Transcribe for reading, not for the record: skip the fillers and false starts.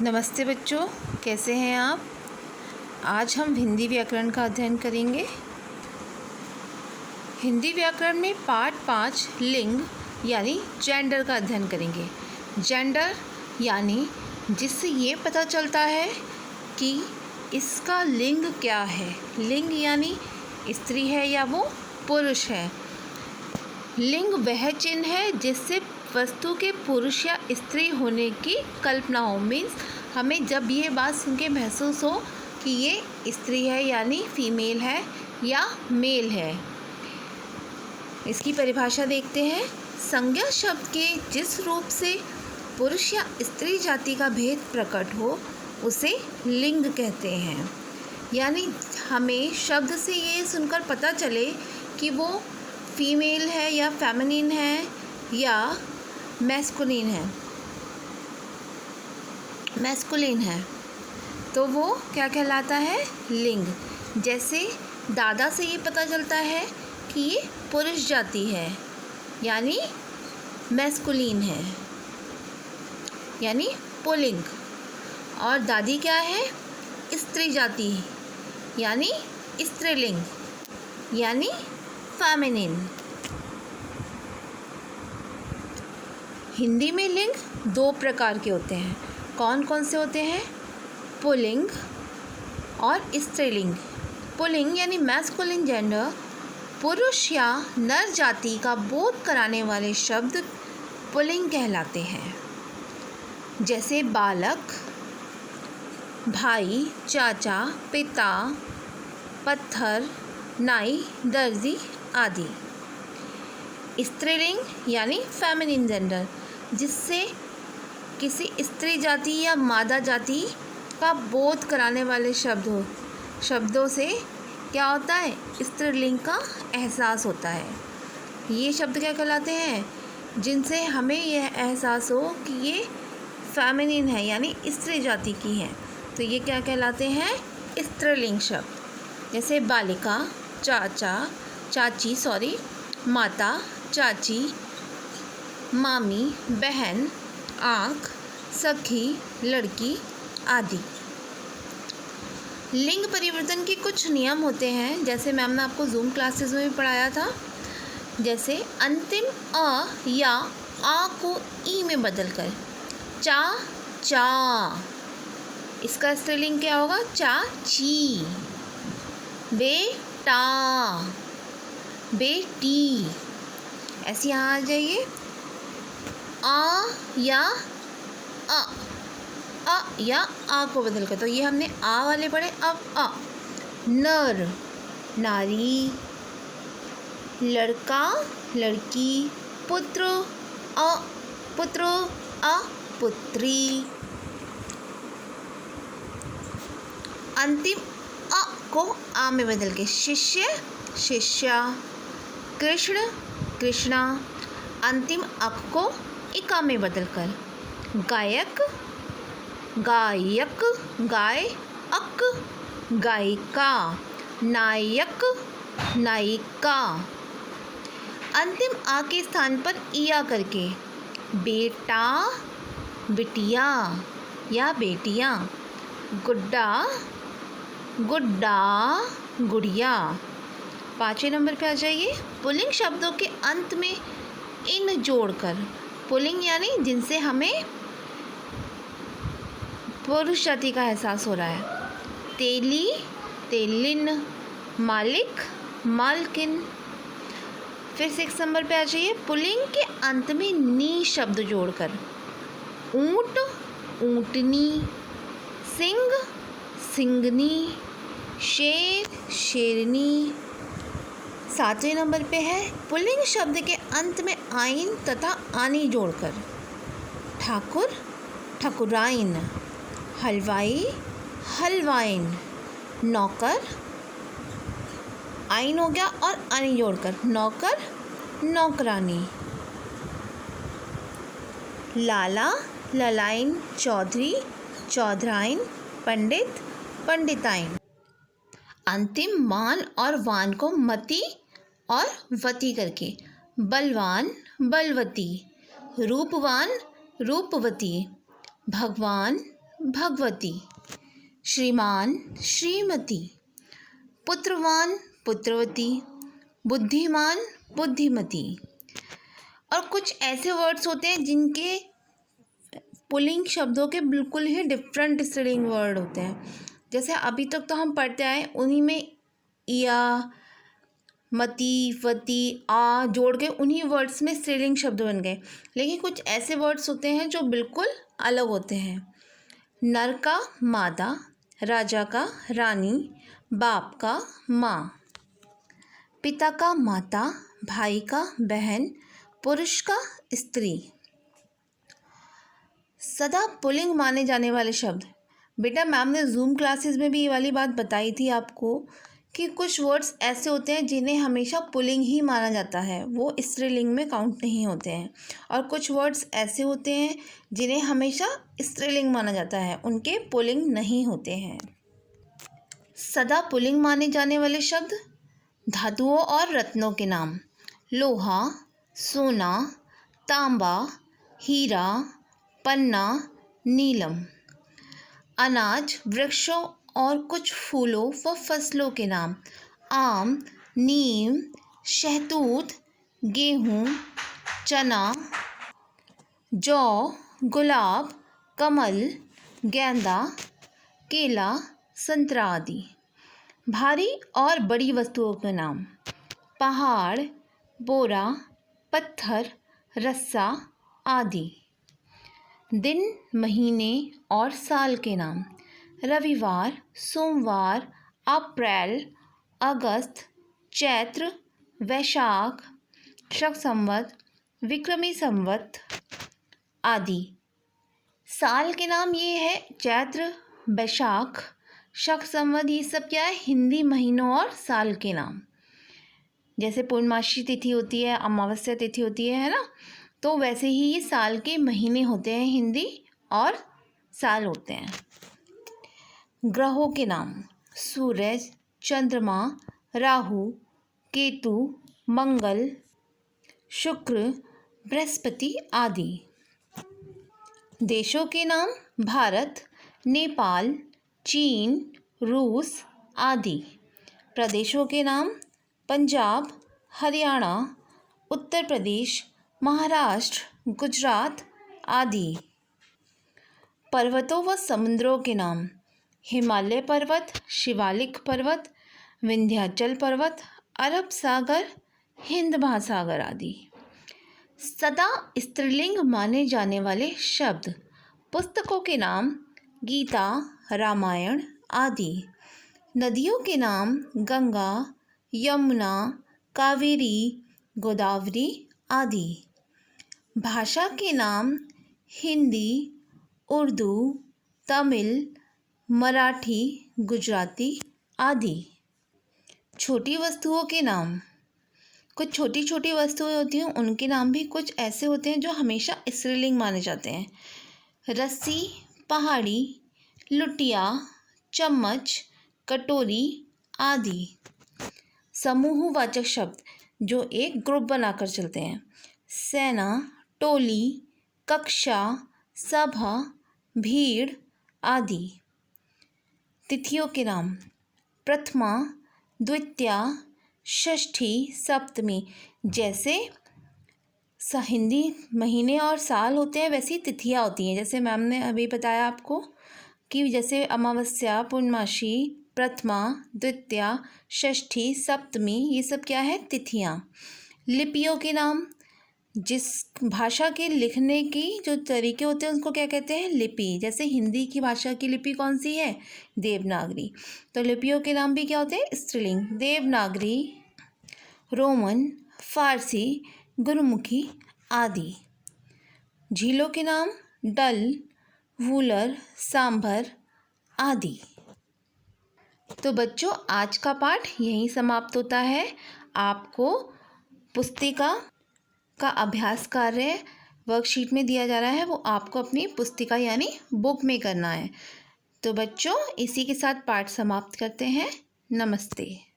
नमस्ते बच्चों, कैसे हैं आप। आज हम हिंदी व्याकरण का अध्ययन करेंगे। हिंदी व्याकरण में पाठ 5 लिंग यानी जेंडर का अध्ययन करेंगे। जेंडर यानी जिससे ये पता चलता है कि इसका लिंग क्या है। लिंग यानी स्त्री है या वो पुरुष है। लिंग वह चिन्ह है जिससे वस्तु के पुरुष या स्त्री होने की कल्पना हो। मीन्स हमें जब ये बात सुन के महसूस हो कि ये स्त्री है यानी फीमेल है या मेल है। इसकी परिभाषा देखते हैं। संज्ञा शब्द के जिस रूप से पुरुष या स्त्री जाति का भेद प्रकट हो उसे लिंग कहते हैं। यानी हमें शब्द से ये सुनकर पता चले कि वो फीमेल है या फेमिनिन है या मैस्कुलिन है, तो वो क्या कहलाता है, लिंग। जैसे दादा से ये पता चलता है कि ये पुरुष जाति है यानी मैस्कुलिन है यानी पुल्लिंग, और दादी क्या है, स्त्री जाति यानी स्त्रीलिंग यानी फेमिनिन। हिंदी में लिंग 2 प्रकार के होते हैं। कौन कौन से होते हैं? पुल्लिंग और स्त्रीलिंग। पुल्लिंग यानी मैस्कुलिन जेंडर, पुरुष या नर जाति का बोध कराने वाले शब्द पुल्लिंग कहलाते हैं। जैसे बालक, भाई, चाचा, पिता, पत्थर, नाई, दर्जी आदि। स्त्रीलिंग यानी फेमिनिन जेंडर, जिससे किसी स्त्री जाति या मादा जाति का बोध कराने वाले शब्दों से क्या होता है, स्त्रीलिंग का एहसास होता है। ये शब्द क्या कहलाते हैं, जिनसे हमें यह एहसास हो कि ये फेमिनिन है यानी स्त्री जाति की है, तो ये क्या कहलाते हैं, स्त्रीलिंग शब्द। जैसे बालिका, चाची, माता, चाची, मामी, बहन, आँख, सखी, लड़की आदि। लिंग परिवर्तन के कुछ नियम होते हैं, जैसे मैम ने आपको जूम क्लासेस में भी पढ़ाया था। जैसे अंतिम अ या आ को ई में बदलकर चा, इसका स्त्रीलिंग क्या होगा, चाची। बेटा, बेटी, ऐसे यहाँ आ जाइए। आ या आ को बदल कर, तो ये हमने आ वाले पढ़े। अब अ, नर, नारी, लड़का, लड़की, पुत्र, पुत्री। अंतिम अ को आ में बदल के शिष्य, शिष्या, कृष्ण, कृष्णा। अंतिम अक को इका में बदलकर गायक, गायक, गाय, अक, गायिका, नायक, नायिका। अंतिम आ के स्थान पर इया करके बेटा, बिटिया या बेटियां, गुड्डा, गुड्डा, गुड़िया। 5वें नंबर पे आ जाइए। पुल्लिंग शब्दों के अंत में इन जोड़कर, पुल्लिंग यानी जिनसे हमें पुरुष जाति का एहसास हो रहा है। तेली, तेलिन, मालिक, मालकिन। फिर 6 नंबर पे आ जाइए। पुल्लिंग के अंत में नी शब्द जोड़कर ऊंट, ऊंटनी, सिंह, सिंगनी, शेर, शेरनी। 7वें नंबर पे है पुल्लिंग शब्द के अंत में आइन तथा आनी जोड़कर ठाकुर, ठकुराइन, हलवाई, हलवाइन, नौकर, आइन हो गया और आनी जोड़कर नौकर, नौकरानी, लाला, ललाइन, चौधरी, चौधराइन, पंडित, पंडिताइन। अंतिम मान और वान को मति और वती करके बलवान, बलवती, रूपवान, रूपवती, भगवान, भगवती, श्रीमान श्रीमती, पुत्रवान पुत्रवती, बुद्धिमान बुद्धिमती। और कुछ ऐसे वर्ड्स होते हैं जिनके पुल्लिंग शब्दों के बिल्कुल ही डिफरेंट स्त्रीलिंग वर्ड होते हैं। जैसे अभी तक तो हम पढ़ते आए, उन्हीं में या, मती, वती, आ जोड़ के उन्हीं वर्ड्स में स्त्रीलिंग शब्द बन गए। लेकिन कुछ ऐसे वर्ड्स होते हैं जो बिल्कुल अलग होते हैं। नर का मादा, राजा का रानी, बाप का माँ, पिता का माता, भाई का बहन, पुरुष का स्त्री। सदा पुल्लिंग माने जाने वाले शब्द। बेटा मैम ने जूम क्लासेस में भी ये वाली बात बताई थी आपको कि कुछ वर्ड्स ऐसे होते हैं जिन्हें हमेशा पुल्लिंग ही माना जाता है, वो स्त्रीलिंग में काउंट नहीं होते हैं। और कुछ वर्ड्स ऐसे होते हैं जिन्हें हमेशा स्त्रीलिंग माना जाता है, उनके पुल्लिंग नहीं होते हैं। सदा पुल्लिंग माने जाने वाले शब्द। धातुओं और रत्नों के नाम। लोहा, सोना, तांबा, हीरा, पन्ना, नीलम। अनाज, वृक्षों और कुछ फूलों व फसलों के नाम। आम, नीम, शहतूत, गेहूँ, चना, जौ, गुलाब, कमल, गेंदा, केला, संतरा आदि। भारी और बड़ी वस्तुओं के नाम। पहाड़, बोरा, पत्थर, रस्सा आदि। दिन, महीने और साल के नाम। रविवार, सोमवार, अप्रैल, अगस्त, चैत्र, वैशाख, शक संवत, विक्रमी संवत आदि। साल के नाम ये है चैत्र, वैशाख, शक संवत, ये सब क्या है? हिंदी महीनों और साल के नाम। जैसे पूर्णमासी तिथि होती है, अमावस्या तिथि होती है ना, तो वैसे ही ये साल के महीने होते हैं, हिंदी और साल होते हैं। ग्रहों के नाम। सूरज, चंद्रमा, राहु, केतु, मंगल, शुक्र, बृहस्पति आदि। देशों के नाम। भारत, नेपाल, चीन, रूस आदि। प्रदेशों के नाम। पंजाब, हरियाणा, उत्तर प्रदेश, महाराष्ट्र, गुजरात आदि। पर्वतों व समुद्रों के नाम। हिमालय पर्वत, शिवालिक पर्वत, विंध्याचल पर्वत, अरब सागर, हिंद महासागर आदि। सदा स्त्रीलिंग माने जाने वाले शब्द। पुस्तकों के नाम। गीता, रामायण आदि। नदियों के नाम। गंगा, यमुना, कावेरी, गोदावरी आदि। भाषा के नाम। हिंदी, उर्दू, तमिल, मराठी, गुजराती आदि। छोटी वस्तुओं के नाम। कुछ छोटी छोटी वस्तुएं होती हैं, उनके नाम भी कुछ ऐसे होते हैं जो हमेशा स्त्रीलिंग माने जाते हैं। रस्सी, पहाड़ी, लुटिया, चम्मच, कटोरी आदि। समूहवाचक शब्द जो एक ग्रुप बनाकर चलते हैं। सेना, टोली, कक्षा, सभा, भीड़ आदि। तिथियों के नाम। प्रथमा, द्वितीया, षष्ठी, सप्तमी। जैसे हिंदी महीने और साल होते हैं, वैसी तिथियाँ होती हैं। जैसे मैम ने अभी बताया आपको कि जैसे अमावस्या, पूर्णमासी, प्रथमा, द्वितीया, षष्ठी, सप्तमी, ये सब क्या है? तिथियाँ। लिपियों के नाम। जिस भाषा के लिखने की जो तरीके होते हैं उसको क्या कहते हैं? लिपि। जैसे हिंदी की भाषा की लिपि कौन सी है? देवनागरी। तो लिपियों के नाम भी क्या होते हैं? स्त्रीलिंग। देवनागरी, रोमन, फारसी, गुरुमुखी आदि। झीलों के नाम। डल, वूलर, सांभर आदि। तो बच्चों, आज का पाठ यहीं समाप्त होता है। आपको पुस्तिका का अभ्यास कार्य वर्कशीट में दिया जा रहा है, वो आपको अपनी पुस्तिका यानी बुक में करना है। तो बच्चों, इसी के साथ पाठ समाप्त करते हैं। नमस्ते।